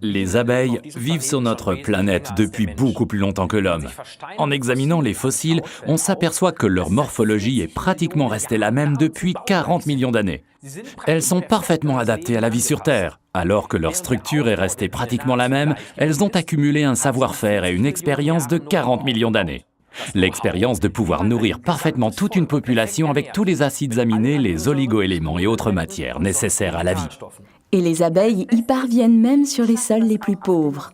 Les abeilles vivent sur notre planète depuis beaucoup plus longtemps que l'homme. En examinant les fossiles, on s'aperçoit que leur morphologie est pratiquement restée la même depuis 40 millions d'années. Elles sont parfaitement adaptées à la vie sur Terre. Alors que leur structure est restée pratiquement la même, elles ont accumulé un savoir-faire et une expérience de 40 millions d'années. L'expérience de pouvoir nourrir parfaitement toute une population avec tous les acides aminés, les oligoéléments et autres matières nécessaires à la vie. Et les abeilles y parviennent même sur les sols les plus pauvres.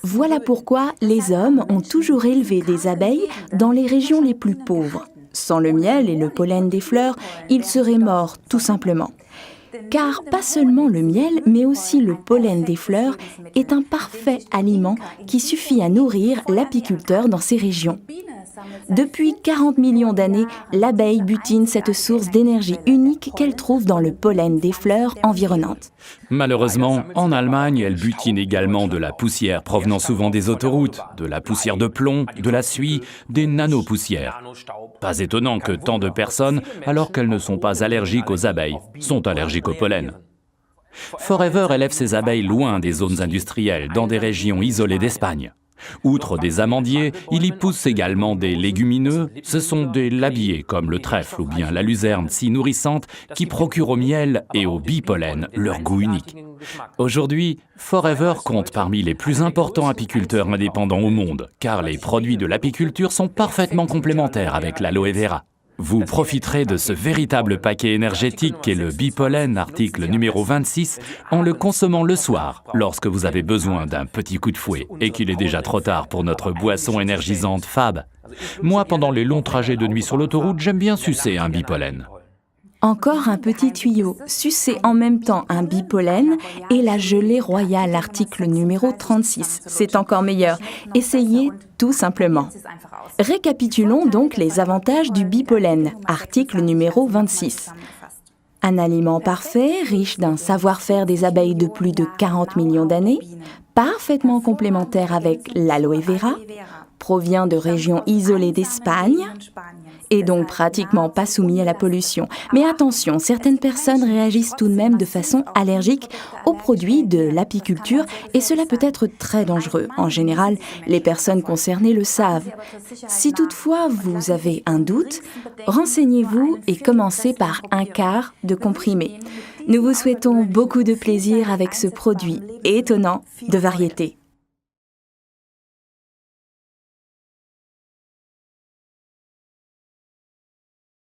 Voilà pourquoi les hommes ont toujours élevé des abeilles dans les régions les plus pauvres. Sans le miel et le pollen des fleurs, ils seraient morts, tout simplement. Car pas seulement le miel, mais aussi le pollen des fleurs est un parfait aliment qui suffit à nourrir l'apiculteur dans ces régions. Depuis 40 millions d'années, l'abeille butine cette source d'énergie unique qu'elle trouve dans le pollen des fleurs environnantes. Malheureusement, en Allemagne, elle butine également de la poussière provenant souvent des autoroutes, de la poussière de plomb, de la suie, des nanopoussières. Pas étonnant que tant de personnes, alors qu'elles ne sont pas allergiques aux abeilles, sont allergiques au pollen. Forever élève ses abeilles loin des zones industrielles, dans des régions isolées d'Espagne. Outre des amandiers, il y pousse également des légumineux. Ce sont des labiers comme le trèfle ou bien la luzerne si nourrissante qui procurent au miel et au bipollen leur goût unique. Aujourd'hui, Forever compte parmi les plus importants apiculteurs indépendants au monde, car les produits de l'apiculture sont parfaitement complémentaires avec l'aloe vera. Vous profiterez de ce véritable paquet énergétique qu'est le bipollen, article numéro 26, en le consommant le soir, lorsque vous avez besoin d'un petit coup de fouet et qu'il est déjà trop tard pour notre boisson énergisante Fab. Moi, pendant les longs trajets de nuit sur l'autoroute, j'aime bien sucer un bipollen. Encore un petit tuyau, sucer en même temps un bipollen et la gelée royale, article numéro 36. C'est encore meilleur. Essayez tout simplement. Récapitulons donc les avantages du bipollen, article numéro 26. Un aliment parfait, riche d'un savoir-faire des abeilles de plus de 40 millions d'années, parfaitement complémentaire avec l'aloe vera, provient de régions isolées d'Espagne, et donc pratiquement pas soumis à la pollution. Mais attention, certaines personnes réagissent tout de même de façon allergique aux produits de l'apiculture et cela peut être très dangereux. En général, les personnes concernées le savent. Si toutefois vous avez un doute, renseignez-vous et commencez par un quart de comprimé. Nous vous souhaitons beaucoup de plaisir avec ce produit étonnant de variété.